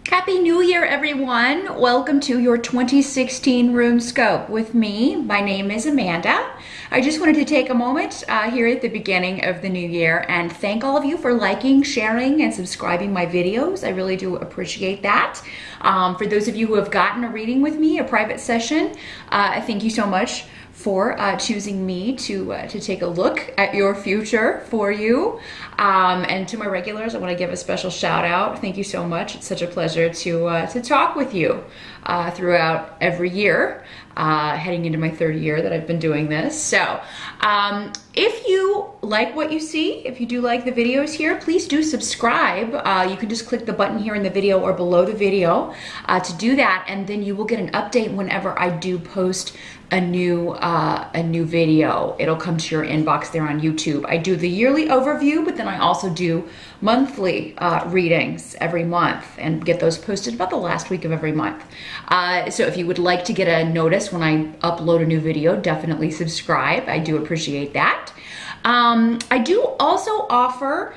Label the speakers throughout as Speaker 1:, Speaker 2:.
Speaker 1: Happy New Year, everyone. Welcome to your 2016 Runescope with me. My name is Amanda. I just wanted to take a moment here at the beginning of the new year and thank all of you for liking, sharing, and subscribing my videos. I really do appreciate that. For those of you who have gotten a reading with me, a private session, thank you so much for choosing me to take a look at your future for you. And to my regulars, I want to give a special shout out. Thank you so much. It's such a pleasure to talk with you throughout every year, heading into my third year that I've been doing this. So if you like what you see, if you do like the videos here, please do subscribe. You can just click the button here in the video or below the video to do that, and then you will get an update whenever I do post a new video. It'll come to your inbox there on YouTube. I do the yearly overview, but then I also do monthly readings every month and get those posted about the last week of every month. So if you would like to get a notice when I upload a new video, definitely subscribe. I do appreciate that. I do also offer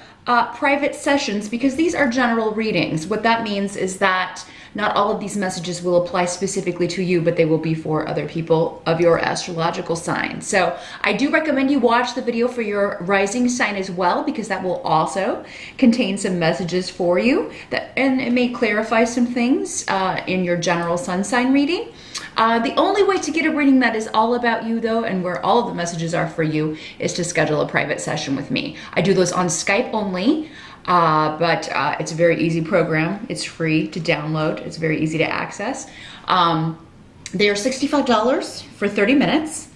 Speaker 1: private sessions because these are general readings. What that means is that not all of these messages will apply specifically to you, but they will be for other people of your astrological sign. So I do recommend you watch the video for your rising sign as well, because that will also contain some messages for you, and it may clarify some things in your general sun sign reading. The only way to get a reading that is all about you, though, and where all of the messages are for you, is to schedule a private session with me. I do those on Skype only. But it's a very easy program. It's free to download. It's very easy to access. They are $65 for 30 minutes.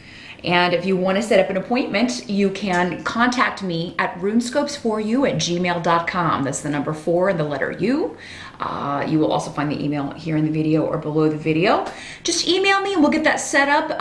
Speaker 1: And if you want to set up an appointment, you can contact me at runescopes4u@gmail.com. That's the number 4 and the letter U. You will also find the email here in the video or below the video. Just email me and we'll get that set up.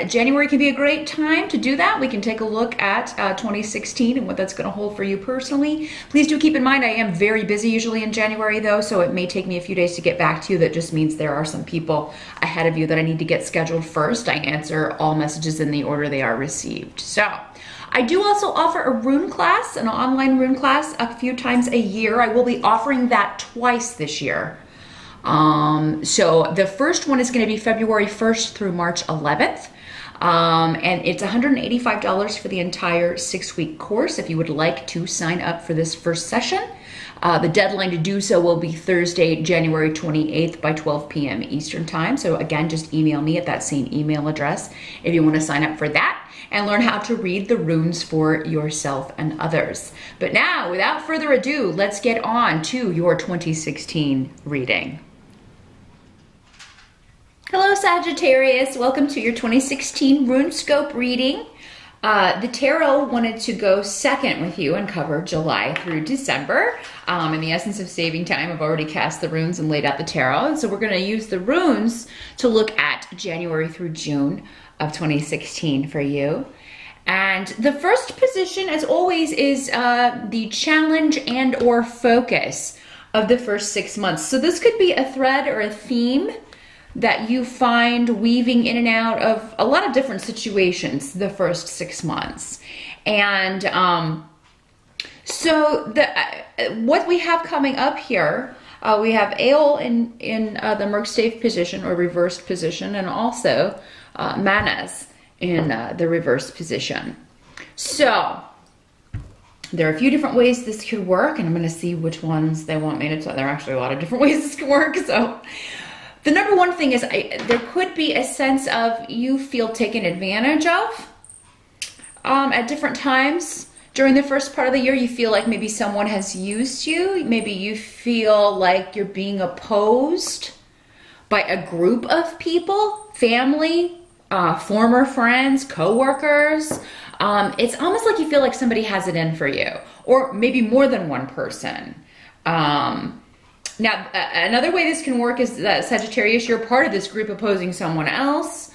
Speaker 1: January can be a great time to do that. We can take a look at 2016 and what that's going to hold for you personally. Please do keep in mind I am very busy usually in January, though, so it may take me a few days to get back to you. That just means there are some people ahead of you that I need to get scheduled first. I answer all messages in the order they are received. So I do also offer a rune class, an online rune class, a few times a year. I will be offering that twice this year. So the first one is going to be February 1st through March 11th. And it's $185 for the entire 6-week course if you would like to sign up for this first session. The deadline to do so will be Thursday, January 28th by 12 p.m. Eastern Time. So again, just email me at that same email address if you want to sign up for that and learn how to read the runes for yourself and others. But now, without further ado, let's get on to your 2016 reading. Hello, Sagittarius. Welcome to your 2016 Runescope reading. The tarot wanted to go second with you and cover July through December. In the essence of saving time, I've already cast the runes and laid out the tarot. And so we're going to use the runes to look at January through June of 2016 for you. And the first position, as always, is the challenge and or focus of the first 6 months. So this could be a thread or a theme that you find weaving in and out of a lot of different situations the first 6 months. And so what we have coming up here, we have Aeol in the Merkstave position or reversed position, and also Manas in the reversed position. So there are a few different ways this could work, and I'm going to see which ones they want me to tell. There are actually a lot of different ways this can work. So the number one thing is there could be a sense of you feel taken advantage of at different times. During the first part of the year, you feel like maybe someone has used you. Maybe you feel like you're being opposed by a group of people, family, former friends, co-workers. It's almost like you feel like somebody has it in for you, or maybe more than one person. Now, another way this can work is that Sagittarius, you're part of this group opposing someone else,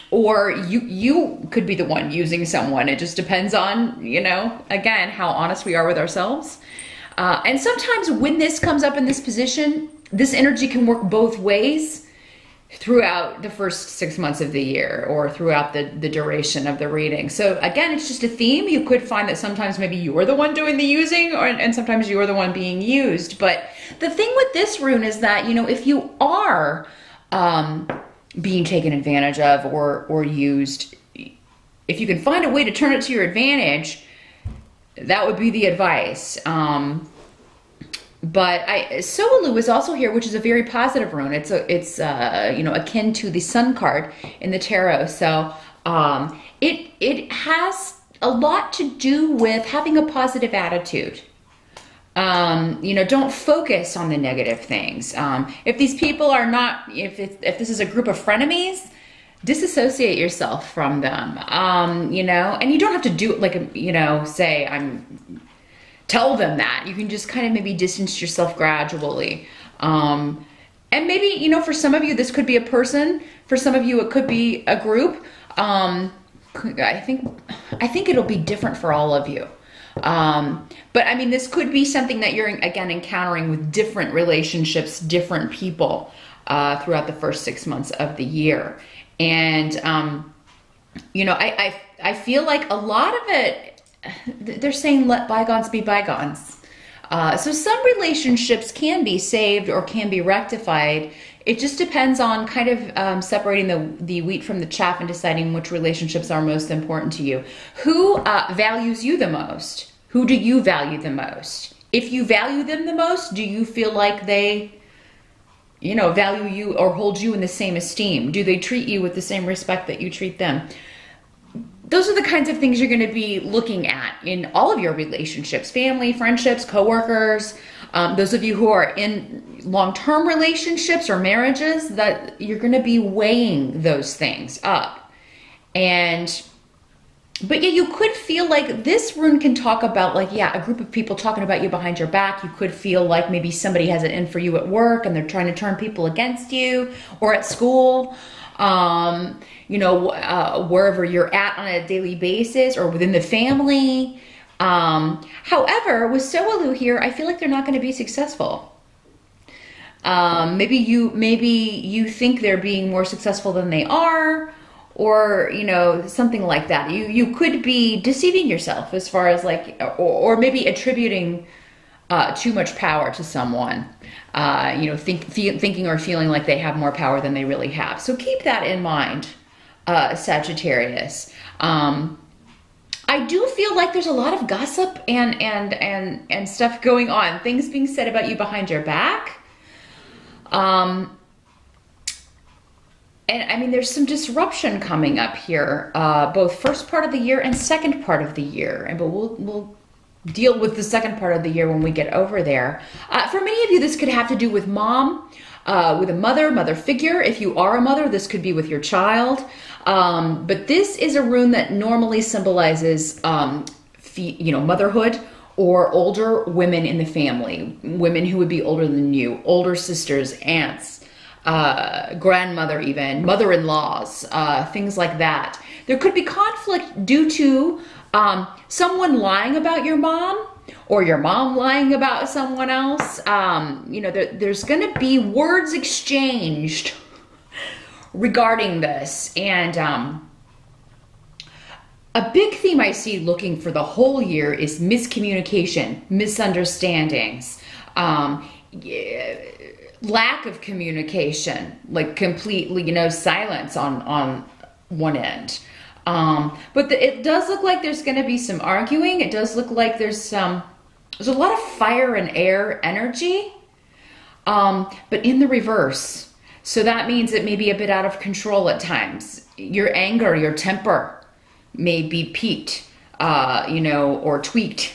Speaker 1: or you could be the one using someone. It just depends on, you know, again, how honest we are with ourselves. And sometimes when this comes up in this position, this energy can work both ways. throughout the first 6 months of the year or throughout the duration of the reading. So again, it's just a theme. You could find that sometimes maybe you're the one doing the using and sometimes you're the one being used. But the thing with this rune is that, you know, if you are being taken advantage of or used, if you can find a way to turn it to your advantage, that would be the advice. But Soulu is also here, which is a very positive rune. It's you know, akin to the Sun card in the tarot. So it has a lot to do with having a positive attitude. You know, don't focus on the negative things. If these people are not, if this is a group of frenemies, disassociate yourself from them. You know, and you don't have to do it like, you know, say tell them that. You can just kind of maybe distance yourself gradually. And maybe, you know, for some of you, this could be a person. For some of you, it could be a group. I think it'll be different for all of you. But I mean, this could be something that you're, again, encountering with different relationships, different people, throughout the first 6 months of the year. And, you know, I feel like a lot of it, they're saying let bygones be bygones. So some relationships can be saved or can be rectified. It just depends on kind of separating the wheat from the chaff and deciding which relationships are most important to you. Who values you the most? Who do you value the most? If you value them the most, do you feel like they, you know, value you or hold you in the same esteem? Do they treat you with the same respect that you treat them? Those are the kinds of things you're going to be looking at in all of your relationships, family, friendships, coworkers. Those of you who are in long-term relationships or marriages, that you're going to be weighing those things up. But yeah, you could feel like this rune can talk about, like, yeah, a group of people talking about you behind your back. You could feel like maybe somebody has it in for you at work and they're trying to turn people against you, or at school. You know, wherever you're at on a daily basis or within the family. However, with Soulu here, I feel like they're not going to be successful. Maybe you think they're being more successful than they are, or, you know, something like that. You could be deceiving yourself as far as like, or maybe attributing too much power to someone. You know, thinking or feeling like they have more power than they really have. So keep that in mind, Sagittarius. I do feel like there's a lot of gossip and stuff going on, things being said about you behind your back. And I mean, there's some disruption coming up here, both first part of the year and second part of the year. But we'll deal with the second part of the year when we get over there. For many of you, this could have to do with mom, with a mother figure. If you are a mother, this could be with your child. But this is a rune that normally symbolizes, you know, motherhood or older women in the family, women who would be older than you, older sisters, aunts, grandmother even, mother-in-laws, things like that. There could be conflict due to someone lying about your mom, or your mom lying about someone else. You know, there's going to be words exchanged regarding this. And a big theme I see looking for the whole year is miscommunication, misunderstandings, lack of communication, like completely, you know, silence on one end. But it does look like there's going to be some arguing. It does look like there's a lot of fire and air energy, but in the reverse. So that means it may be a bit out of control at times. Your anger, your temper may be peaked, you know, or tweaked,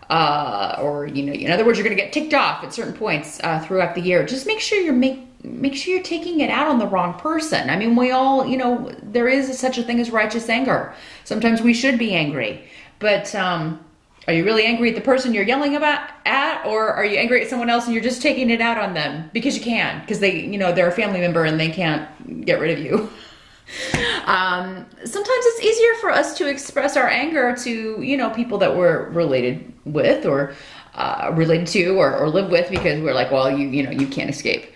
Speaker 1: or, you know, in other words, you're going to get ticked off at certain points throughout the year. Just make sure you're taking it out on the wrong person. I mean, we all, you know, there is such a thing as righteous anger. Sometimes we should be angry, but are you really angry at the person you're yelling at, or are you angry at someone else and you're just taking it out on them because you can, because they, you know, they're a family member and they can't get rid of you. Sometimes it's easier for us to express our anger to, you know, people that we're related with or related to or live with, because we're like, well, you know, you can't escape.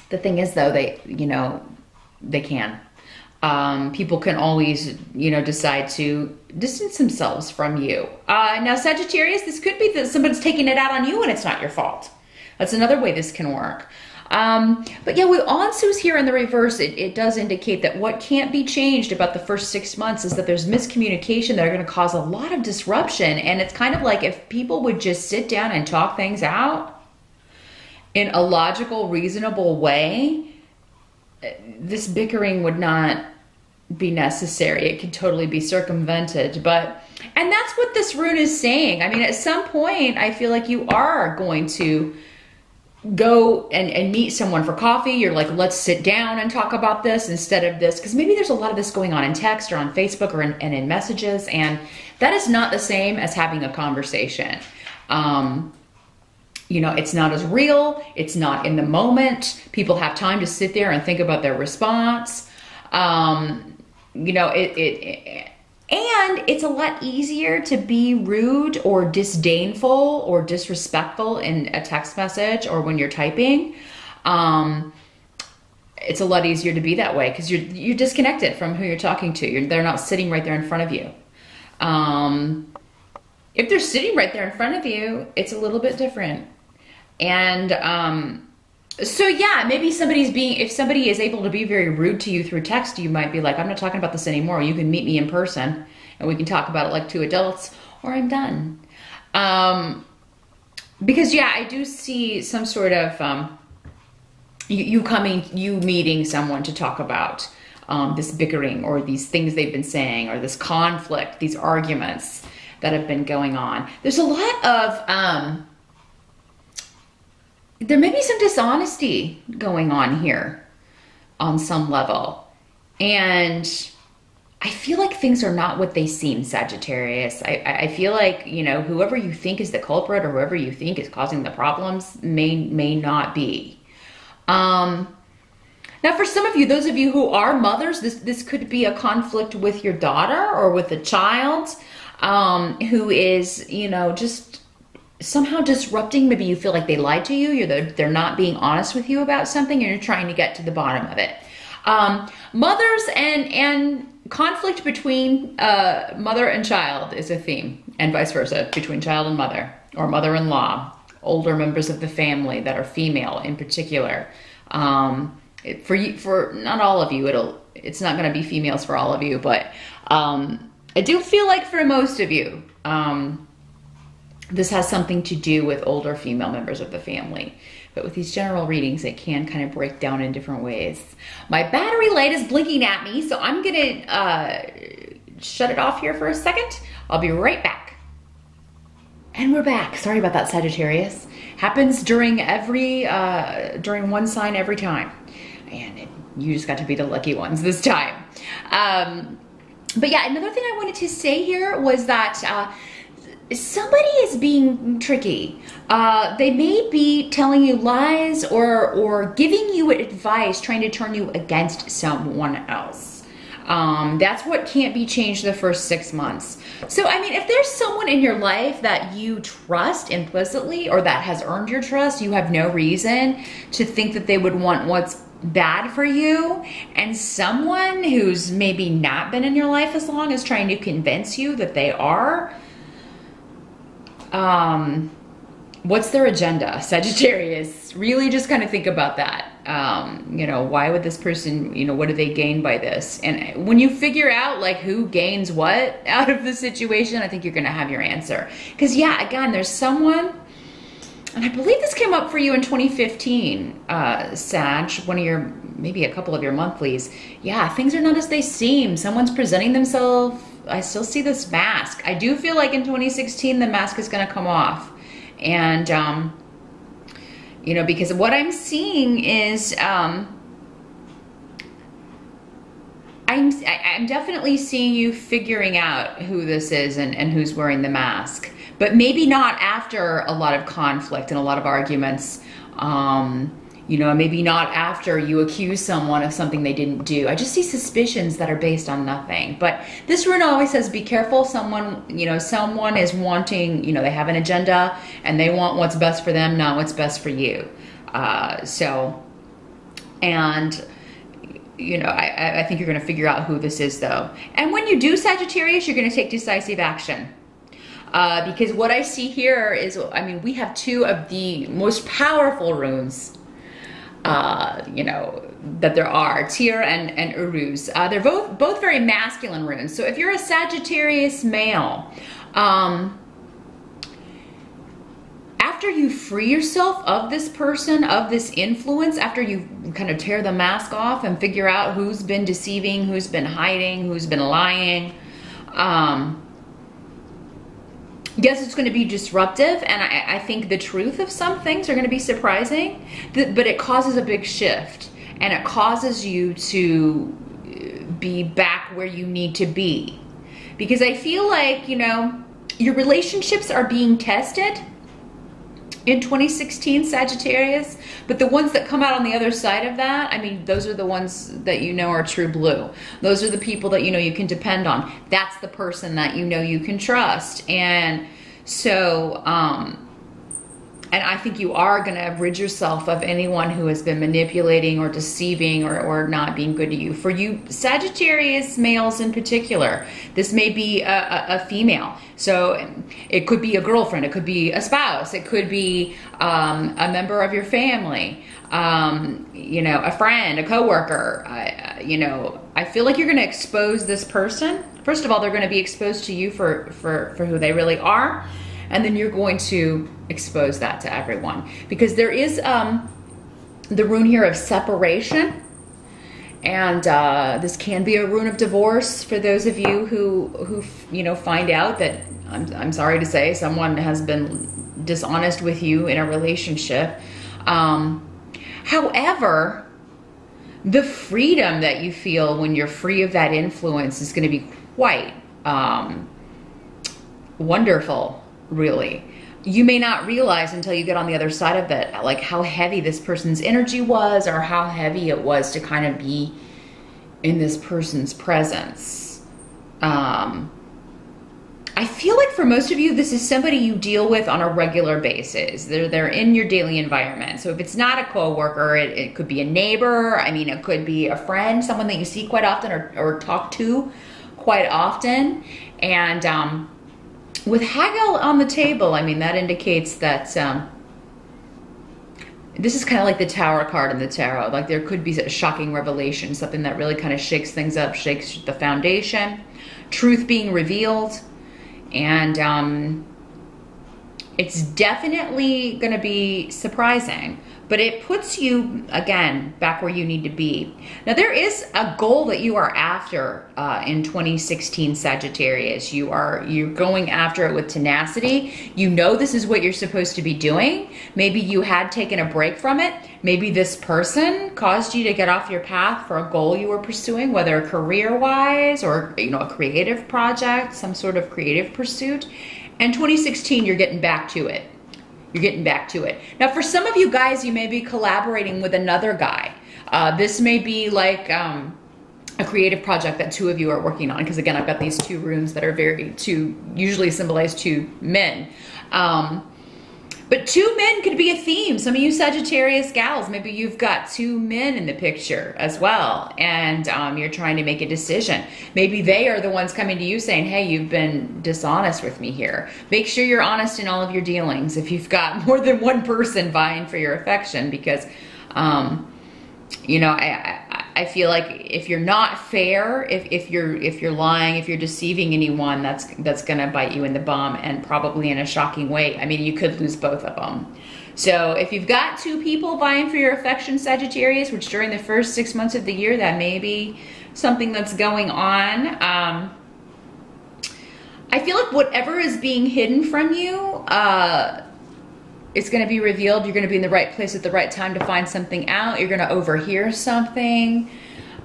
Speaker 1: The thing is though, they can. People can always, decide to distance themselves from you. Now, Sagittarius, this could be that somebody's taking it out on you and it's not your fault. That's another way this can work. But yeah, with Ansu's here in the reverse, it does indicate that what can't be changed about the first 6 months is that there's miscommunication that are going to cause a lot of disruption. And it's kind of like if people would just sit down and talk things out in a logical, reasonable way, this bickering would not be necessary. It could totally be circumvented. And that's what this rune is saying. I mean, at some point, I feel like you are going to go and meet someone for coffee. You're like, let's sit down and talk about this instead of this. Because maybe there's a lot of this going on in text or on Facebook or in messages. And that is not the same as having a conversation. It's not as real. It's not in the moment. People have time to sit there and think about their response. And it's a lot easier to be rude or disdainful or disrespectful in a text message or when you're typing. It's a lot easier to be that way because you're disconnected from who you're talking to. They're not sitting right there in front of you. If they're sitting right there in front of you, it's a little bit different. And so yeah, maybe if somebody is able to be very rude to you through text, you might be like, I'm not talking about this anymore. You can meet me in person and we can talk about it like two adults, or I'm done. Because yeah, I do see some sort of, you meeting someone to talk about this bickering or these things they've been saying or this conflict, these arguments that have been going on. There's a lot of, there may be some dishonesty going on here on some level. And I feel like things are not what they seem, Sagittarius. I feel like, whoever you think is the culprit or whoever you think is causing the problems may not be. Now, for some of you, those of you who are mothers, this could be a conflict with your daughter or with a child who is, just somehow disrupting. Maybe you feel like they lied to you. They're not being honest with you about something and you're trying to get to the bottom of it. Mothers and conflict between mother and child is a theme, and vice versa, between child and mother, or mother-in-law, older members of the family that are female in particular. For not all of you, it's not going to be females for all of you, but I do feel like for most of you, this has something to do with older female members of the family. But with these general readings, it can kind of break down in different ways. My battery light is blinking at me, so I'm gonna shut it off here for a second. I'll be right back. And we're back. Sorry about that, Sagittarius. Happens during during one sign every time. And you just got to be the lucky ones this time. But yeah, another thing I wanted to say here was that somebody is being tricky. They may be telling you lies or giving you advice, trying to turn you against someone else. That's what can't be changed the first 6 months. So, I mean, if there's someone in your life that you trust implicitly or that has earned your trust, you have no reason to think that they would want what's bad for you, and someone who's maybe not been in your life as long is trying to convince you that they are, what's their agenda, Sagittarius? Really just kind of think about that. Why would this person, what do they gain by this? And when you figure out like who gains what out of the situation, I think you're going to have your answer. Because yeah, again, there's someone, and I believe this came up for you in 2015, Sag, maybe a couple of your monthlies. Yeah, things are not as they seem. Someone's presenting themselves. I still see this mask. I do feel like in 2016, the mask is going to come off. And, because what I'm seeing is, I'm definitely seeing you figuring out who this is and who's wearing the mask. But maybe not after a lot of conflict and a lot of arguments. Maybe not after you accuse someone of something they didn't do. I just see suspicions that are based on nothing. But this rune always says, be careful. Someone is wanting, they have an agenda and they want what's best for them, not what's best for you. So And, you know, I think you're going to figure out who this is, though. And when you do, Sagittarius, you're going to take decisive action. Because what I see here is, I mean, we have two of the most powerful runes, you know, that there are, Tyr and Uruz. They're both very masculine runes. So if you're a Sagittarius male, after you free yourself of this person, of this influence, after you kind of tear the mask off and figure out who's been deceiving, who's been hiding, who's been lying, yes, it's going to be disruptive, and I think the truth of some things are going to be surprising, but it causes a big shift, and it causes you to be back where you need to be. Because I feel like, you know, your relationships are being tested in 2016, Sagittarius, but the ones that come out on the other side of that, I mean, those are the ones that you know are true blue. Those are the people that you know you can depend on. That's the person that you know you can trust. And so, and I think you are going to rid yourself of anyone who has been manipulating or deceiving or not being good to you. For you Sagittarius males in particular, this may be a female. So it could be a girlfriend, it could be a spouse, it could be a member of your family, you know, a friend, a coworker. You know, I feel like you're going to expose this person. First of all, they're going to be exposed to you for who they really are. And then you're going to expose that to everyone, because there is the rune here of separation, and this can be a rune of divorce for those of you who you know, find out that, I'm sorry to say, someone has been dishonest with you in a relationship. However, the freedom that you feel when you're free of that influence is going to be quite wonderful. Really, you may not realize until you get on the other side of it, like how heavy this person's energy was, or how heavy it was to kind of be in this person's presence. I feel like for most of you, this is somebody you deal with on a regular basis. They're in your daily environment. So if it's not a coworker, it could be a neighbor. I mean, it could be a friend, someone that you see quite often or talk to quite often. And with Hagel on the table, I mean, that indicates that this is kind of like the Tower card in the tarot. Like there could be a shocking revelation, something that really kind of shakes things up, shakes the foundation, truth being revealed. And it's definitely going to be surprising, but it puts you, again, back where you need to be. Now, there is a goal that you are after in 2016, Sagittarius. You're going after it with tenacity. You know this is what you're supposed to be doing. Maybe you had taken a break from it. Maybe this person caused you to get off your path for a goal you were pursuing, whether career-wise or, you know, a creative project, some sort of creative pursuit. And 2016, you're getting back to it. You're getting back to it. Now, for some of you guys, you may be collaborating with another guy. This may be like a creative project that two of you are working on. Because again, I've got these two runes that are usually symbolize two men. But two men could be a theme. Some of you Sagittarius gals, maybe you've got two men in the picture as well, and you're trying to make a decision. Maybe they are the ones coming to you saying, hey, you've been dishonest with me here. Make sure you're honest in all of your dealings if you've got more than one person vying for your affection, because you know, I feel like if you're not fair, if you're lying, if you're deceiving anyone, that's gonna bite you in the bum, and probably in a shocking way. I mean, you could lose both of them. So if you've got two people vying for your affection, Sagittarius, which during the first 6 months of the year, that may be something that's going on. I feel like whatever is being hidden from you, it's going to be revealed. You're going to be in the right place at the right time to find something out. You're going to overhear something.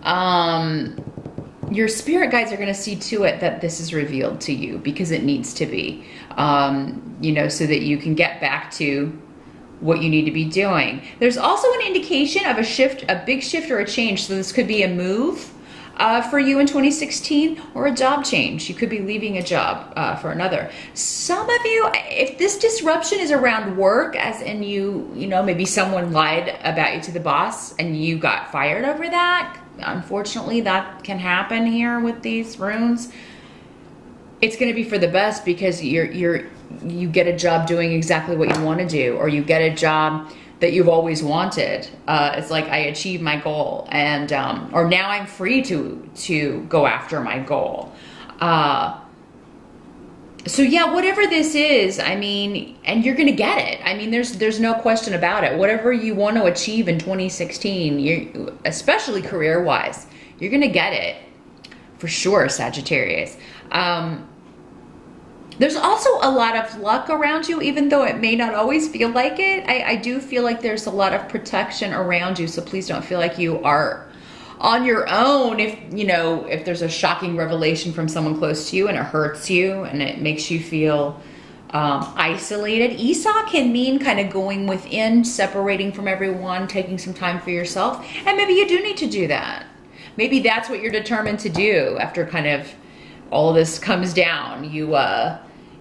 Speaker 1: Your spirit guides are going to see to it that this is revealed to you, because it needs to be, you know, so that you can get back to what you need to be doing. There's also an indication of a shift, a big shift or a change. So this could be a move. for you in 2016, or a job change. You could be leaving a job for another. Some of you, if this disruption is around work, as in you know, maybe someone lied about you to the boss and you got fired over that, unfortunately that can happen here with these runes. It's going to be for the best, because you get a job doing exactly what you want to do, or you get a job that you've always wanted. It's like, I achieved my goal, and or now I'm free to go after my goal. So yeah, whatever this is, I mean, and you're gonna get it. I mean, there's no question about it. Whatever you want to achieve in 2016, especially career-wise, you're gonna get it for sure, Sagittarius. There's also a lot of luck around you, even though it may not always feel like it. I do feel like there's a lot of protection around you, so please don't feel like you are on your own if, you know, if there's a shocking revelation from someone close to you and it hurts you and it makes you feel isolated. Esau can mean kind of going within, separating from everyone, taking some time for yourself, and maybe you do need to do that. Maybe that's what you're determined to do after kind of all this comes down.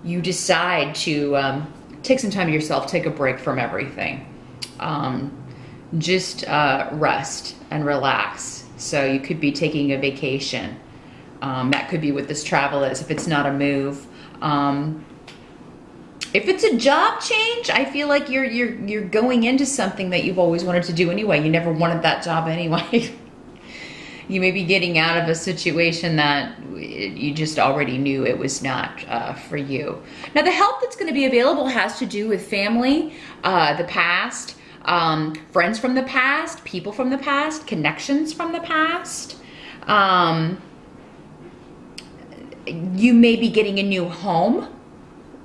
Speaker 1: You decide to take some time to yourself, take a break from everything. Just rest and relax. So you could be taking a vacation. That could be what this travel is, if it's not a move. If it's a job change, I feel like you're going into something that you've always wanted to do anyway. You never wanted that job anyway. You may be getting out of a situation that you just already knew it was not for you. Now, the help that's going to be available has to do with family, the past, friends from the past, people from the past, connections from the past. You may be getting a new home.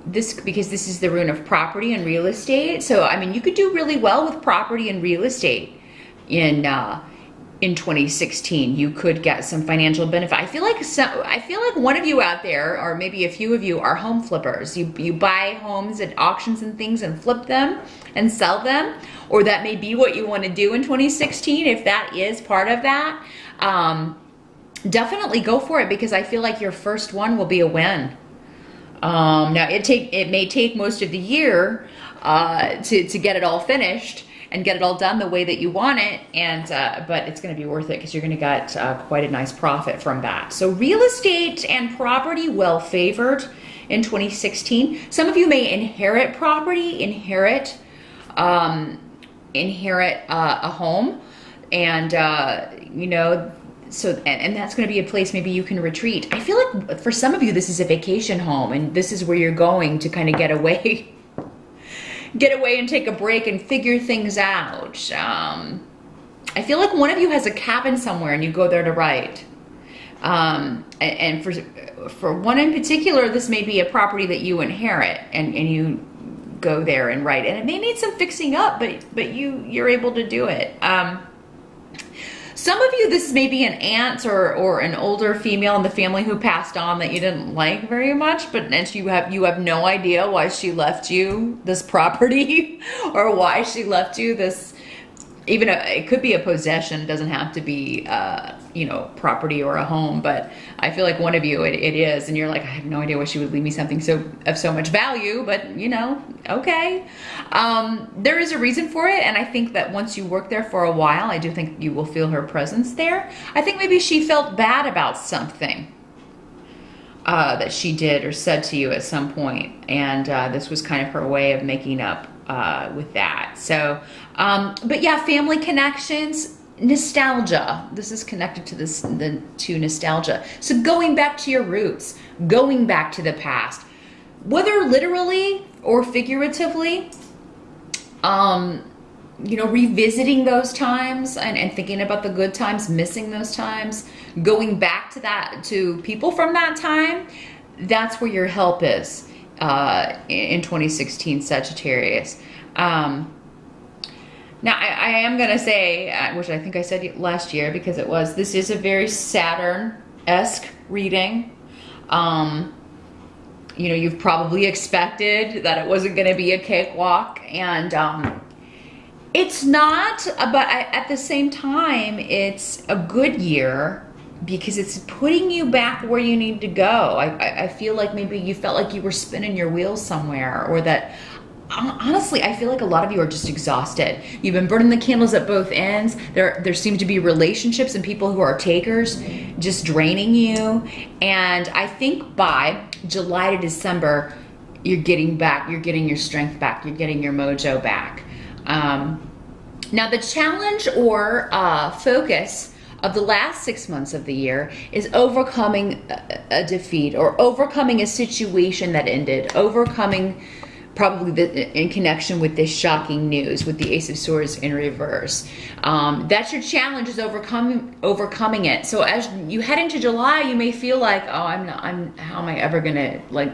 Speaker 1: Because this is the rune of property and real estate. So, I mean, you could do really well with property and real estate in 2016. You could get some financial benefit. I feel like one of you out there, or maybe a few of you, are home flippers. You buy homes at auctions and things and flip them and sell them, or that may be what you want to do in 2016. If that is part of that, definitely go for it, because I feel like your first one will be a win. Now it may take most of the year to get it all finished and get it all done the way that you want it, and but it's going to be worth it, because you're going to get quite a nice profit from that. So real estate and property well favored in 2016. Some of you may inherit property, inherit a home, and you know. So, and that's going to be a place maybe you can retreat. I feel like for some of you, this is a vacation home, and this is where you're going to kind of get away and take a break and figure things out. I feel like one of you has a cabin somewhere and you go there to write. And for one in particular, this may be a property that you inherit, and you go there and write. And it may need some fixing up, but you're able to do it. Some of you, this may be an aunt or an older female in the family who passed on that you didn't like very much, and you have no idea why she left you this property or why she left you this. Even it could be a possession. It doesn't have to be you know, property or a home, but I feel like one of you it is, and you're like, I have no idea why she would leave me something of so much value, but you know, okay. There is a reason for it, and I think that once you work there for a while, I do think you will feel her presence there. I think maybe she felt bad about something that she did or said to you at some point, and this was kind of her way of making up with that. So, but yeah, family connections, nostalgia. This is connected to nostalgia. So going back to your roots, going back to the past, whether literally or figuratively, you know, revisiting those times and thinking about the good times, missing those times, going back to people from that time. That's where your help is in 2016, Sagittarius. Now, I am going to say, which I think I said last year, because this is a very Saturn-esque reading. You know, you've probably expected that it wasn't going to be a cakewalk, and it's not, but at the same time, it's a good year because it's putting you back where you need to go. I feel like maybe you felt like you were spinning your wheels somewhere, or that, honestly, I feel like a lot of you are just exhausted. You've been burning the candles at both ends. There seem to be relationships and people who are takers just draining you. And I think by July to December, you're getting your strength back. You're getting your mojo back. Now the challenge or focus of the last 6 months of the year is overcoming a defeat, or overcoming a situation that ended, overcoming probably in connection with this shocking news with the Ace of Swords in reverse. That's your challenge, is overcoming it. So as you head into July, you may feel like, oh, how am I ever gonna like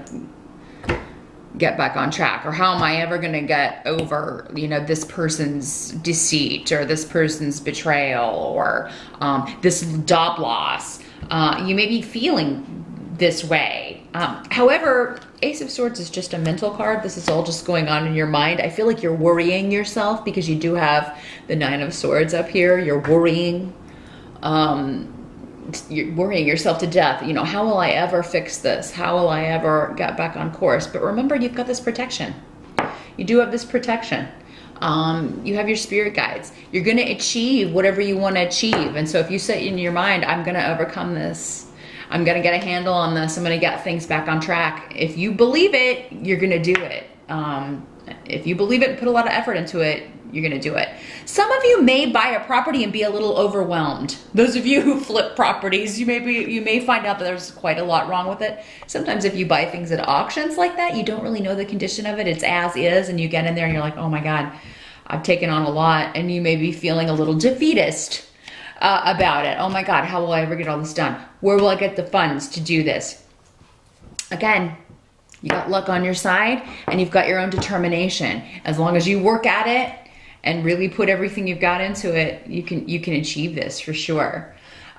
Speaker 1: get back on track, or how am I ever gonna get over, you know, this person's deceit, or this person's betrayal, or this job loss. You may be feeling this way. However, Ace of Swords is just a mental card. This is all just going on in your mind. I feel like you're worrying yourself, because you do have the Nine of Swords up here. You're worrying yourself to death. You know, how will I ever fix this? How will I ever get back on course? But remember, you've got this protection. You do have this protection. You have your spirit guides. You're going to achieve whatever you want to achieve. And so if you say in your mind, I'm going to overcome this, I'm going to get a handle on this, I'm going to get things back on track. If you believe it, you're going to do it. If you believe it and put a lot of effort into it, you're going to do it. Some of you may buy a property and be a little overwhelmed. Those of you who flip properties, you may find out that there's quite a lot wrong with it. Sometimes if you buy things at auctions like that, you don't really know the condition of it. It's as is, and you get in there and you're like, oh my God, I've taken on a lot. And you may be feeling a little defeatist about it. Oh my God, how will I ever get all this done? Where will I get the funds to do this? Again, you got luck on your side, and you've got your own determination. As long as you work at it and really put everything you've got into it, you can achieve this for sure.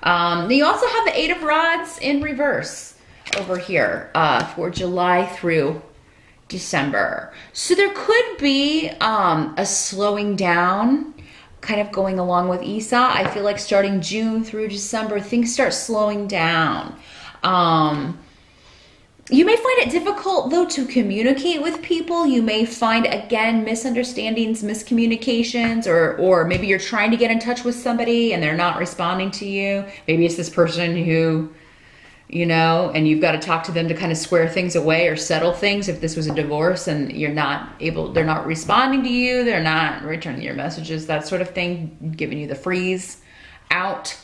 Speaker 1: You also have the Eight of Rods in reverse over here for July through December. So there could be a slowing down, kind of going along with Isa. I feel like starting June through December, things start slowing down. You may find it difficult, though, to communicate with people. You may find, again, misunderstandings, miscommunications, or maybe you're trying to get in touch with somebody and they're not responding to you. Maybe it's this person who, you know, and you've got to talk to them to kind of square things away or settle things. If this was a divorce and you're not able, they're not responding to you, they're not returning your messages, that sort of thing, giving you the freeze out.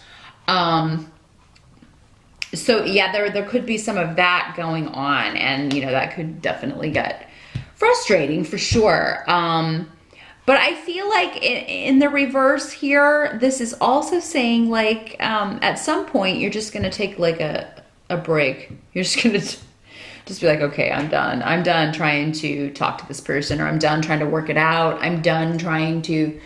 Speaker 1: So yeah, there could be some of that going on, and you know, that could definitely get frustrating for sure. But I feel like in the reverse here, this is also saying like, at some point you're just going to take like a break. You're just going to just be like, okay, I'm done. I'm done trying to talk to this person, or I'm done trying to work it out. I'm done trying to,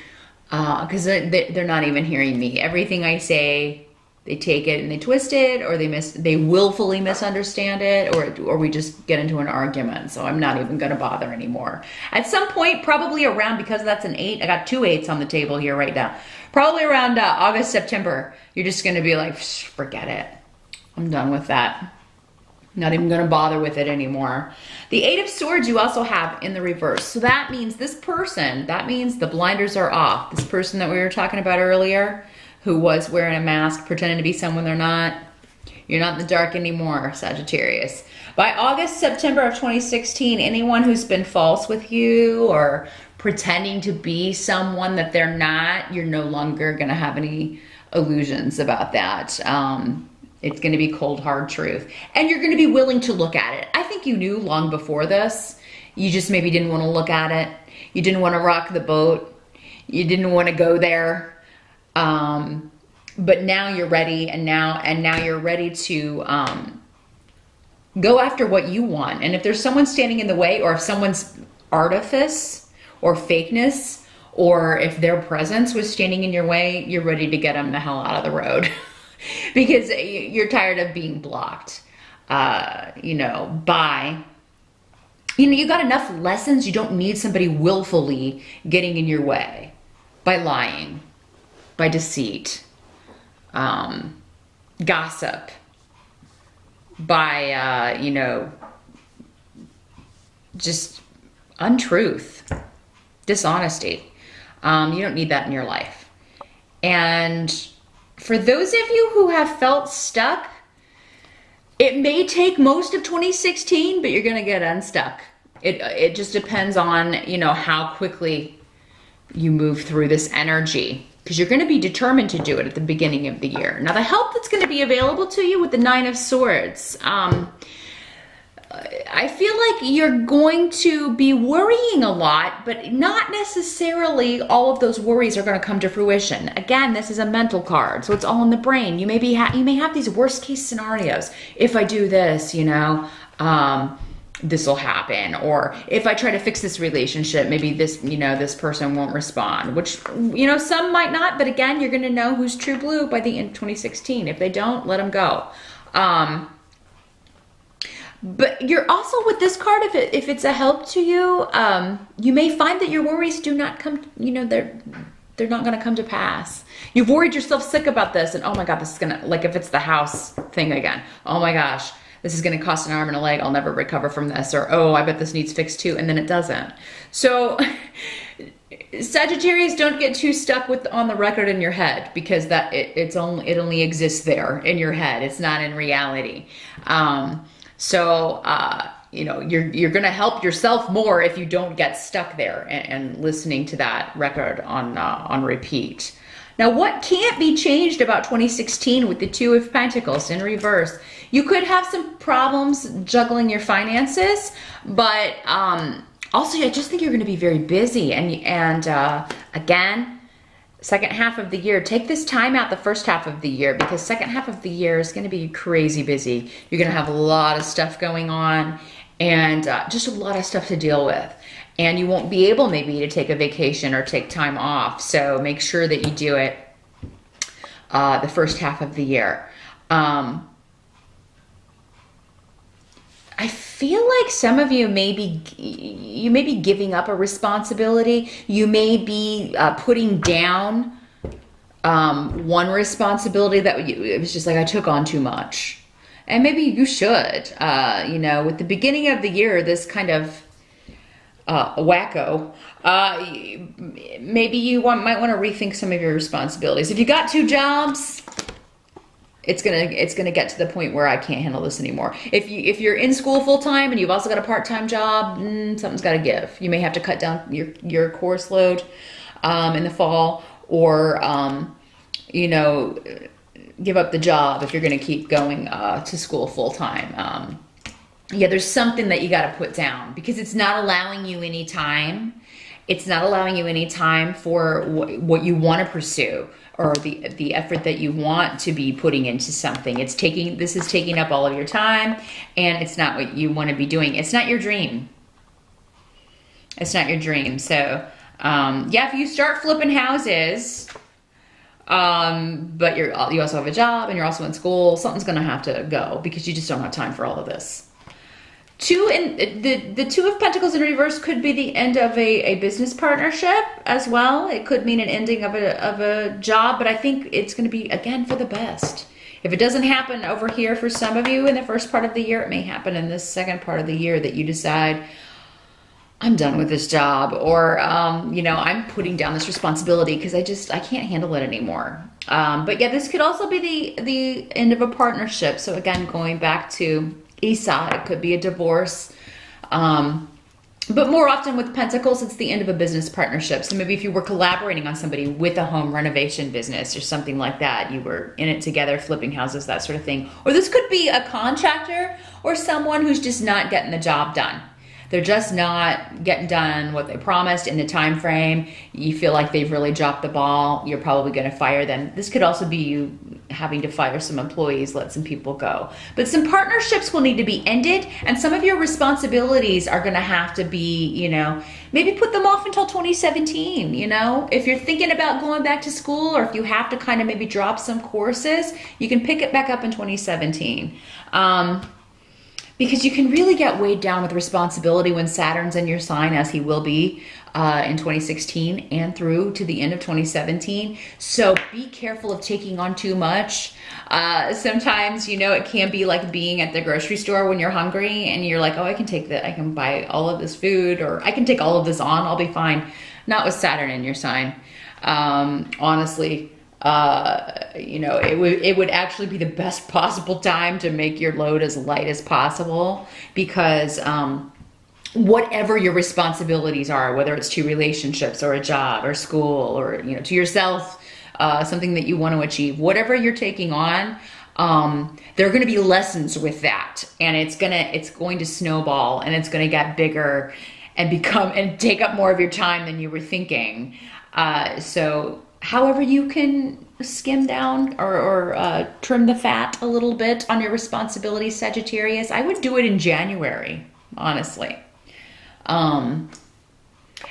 Speaker 1: because they're not even hearing me. Everything I say, they take it and they twist it, or they willfully misunderstand it, or we just get into an argument. So I'm not even going to bother anymore. At some point, probably around, because that's an 8, I got 2 8s on the table here right now. Probably around August, September, you're just going to be like, forget it. I'm done with that. Not even going to bother with it anymore. The Eight of Swords you also have in the reverse. So that means this person, that means the blinders are off. This person that we were talking about earlier, who was wearing a mask, pretending to be someone they're not. You're not in the dark anymore, Sagittarius. By August, September of 2016, anyone who's been false with you or pretending to be someone that they're not, you're no longer going to have any illusions about that. It's going to be cold, hard truth. And you're going to be willing to look at it. I think you knew long before this. You just maybe didn't want to look at it. You didn't want to rock the boat. You didn't want to go there. But now you're ready, and now you're ready to go after what you want. And if there's someone standing in the way, or if someone's artifice or fakeness, or if their presence was standing in your way, you're ready to get them the hell out of the road because you're tired of being blocked, you know, you got enough lessons. You don't need somebody willfully getting in your way by lying, by deceit. gossip, by, you know, just untruth, dishonesty. You don't need that in your life. And for those of you who have felt stuck, it may take most of 2016, but you're going to get unstuck. It just depends on, you know, how quickly you move through this energy, because you're going to be determined to do it at the beginning of the year. Now, the help that's going to be available to you with the Nine of Swords, I feel like you're going to be worrying a lot, but not necessarily all of those worries are going to come to fruition. Again, this is a mental card, so it's all in the brain. You may you may have these worst case scenarios. If I do this, you know, this will happen. Or if I try to fix this relationship, maybe this, you know, this person won't respond, which, you know, some might not, but again, you're going to know who's true blue by the end of 2016. If they don't, let them go. But you're also, with this card, if it's a help to you, you may find that your worries do not come, you know, they're not going to come to pass. You've worried yourself sick about this, and oh my God, this is going to, like if it's the house thing again, oh my gosh, this is going to cost an arm and a leg, I'll never recover from this, or oh, I bet this needs fixed too, and then it doesn't. So Sagittarius, don't get too stuck on the record in your head, because that it only exists there in your head. It's not in reality. You know, you're going to help yourself more if you don't get stuck there and listening to that record on repeat. Now, what can't be changed about 2016 with the Two of Pentacles in reverse? You could have some problems juggling your finances, but also I just think you're going to be very busy. And again, second half of the year, take this time out the first half of the year, because second half of the year is going to be crazy busy. You're going to have a lot of stuff going on, and just a lot of stuff to deal with. And you won't be able maybe to take a vacation or take time off. So make sure that you do it the first half of the year. I feel like some of you may be giving up a responsibility. You may be putting down one responsibility that it was just like, I took on too much. And maybe you should, you know, with the beginning of the year, this kind of wacko, maybe you might want to rethink some of your responsibilities. If you got 2 jobs, it's gonna get to the point where I can't handle this anymore. If you're in school full time and you've also got a part-time job, something's got to give. You may have to cut down your course load in the fall, or you know, give up the job if you're going to keep going to school full time. Yeah, there's something that you got to put down, because it's not allowing you any time. It's not allowing you any time for what you want to pursue, or the effort that you want to be putting into something. This is taking up all of your time, and it's not what you want to be doing. It's not your dream. It's not your dream. So, yeah, if you start flipping houses, but you also have a job and you're also in school, something's going to have to go, because you just don't have time for all of this. The Two of Pentacles in reverse could be the end of a business partnership as well. It could mean an ending of a job, but I think it's going to be, again, for the best. If it doesn't happen over here for some of you in the first part of the year, it may happen in this second part of the year that you decide, I'm done with this job, or you know, I'm putting down this responsibility because I can't handle it anymore. But yeah, this could also be the end of a partnership. So again, going back to Esau, it could be a divorce. But more often with Pentacles, it's the end of a business partnership. So maybe if you were collaborating on somebody with a home renovation business or something like that, you were in it together, flipping houses, that sort of thing. Or this could be a contractor or someone who's just not getting the job done. They're just not getting done what they promised in the time frame. You feel like they've really dropped the ball. You're probably going to fire them. This could also be you having to fire some employees, let some people go. But some partnerships will need to be ended, and some of your responsibilities are going to have to be, you know, maybe put them off until 2017, you know? If you're thinking about going back to school, or if you have to kind of maybe drop some courses, you can pick it back up in 2017. Because you can really get weighed down with responsibility when Saturn's in your sign, as he will be in 2016 and through to the end of 2017. So be careful of taking on too much. Sometimes, you know, it can be like being at the grocery store when you're hungry and you're like, oh, I can take that. I can buy all of this food, or I can take all of this on. I'll be fine. Not with Saturn in your sign. Honestly, you know, it would actually be the best possible time to make your load as light as possible, because whatever your responsibilities are, whether it's to relationships or a job or school or, you know, to yourself, something that you want to achieve, whatever you're taking on, there are going to be lessons with that, and it's going to snowball, and it's going to get bigger and take up more of your time than you were thinking. So however you can skim down or trim the fat a little bit on your responsibilities, Sagittarius, I would do it in January, honestly. And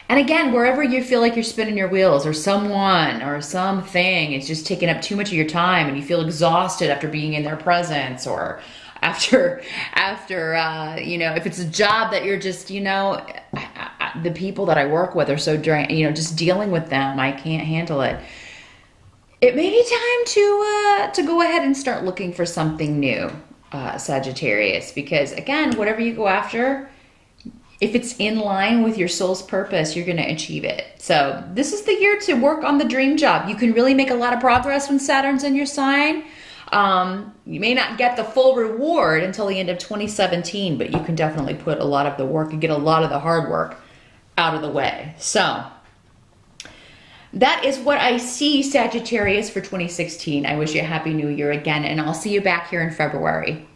Speaker 1: again, wherever you feel like you're spinning your wheels, or someone or something is just taking up too much of your time and you feel exhausted after being in their presence, or after you know, if it's a job that you're just, you know, the people that I work with are so drained, you know, just dealing with them, I can't handle it. It may be time to go ahead and start looking for something new, Sagittarius, because again, whatever you go after, if it's in line with your soul's purpose, you're going to achieve it. So this is the year to work on the dream job. You can really make a lot of progress when Saturn's in your sign. You may not get the full reward until the end of 2017, but you can definitely put a lot of the work and get a lot of the hard work out of the way. So that is what I see, Sagittarius, for 2016. I wish you a happy new year again, and I'll see you back here in February.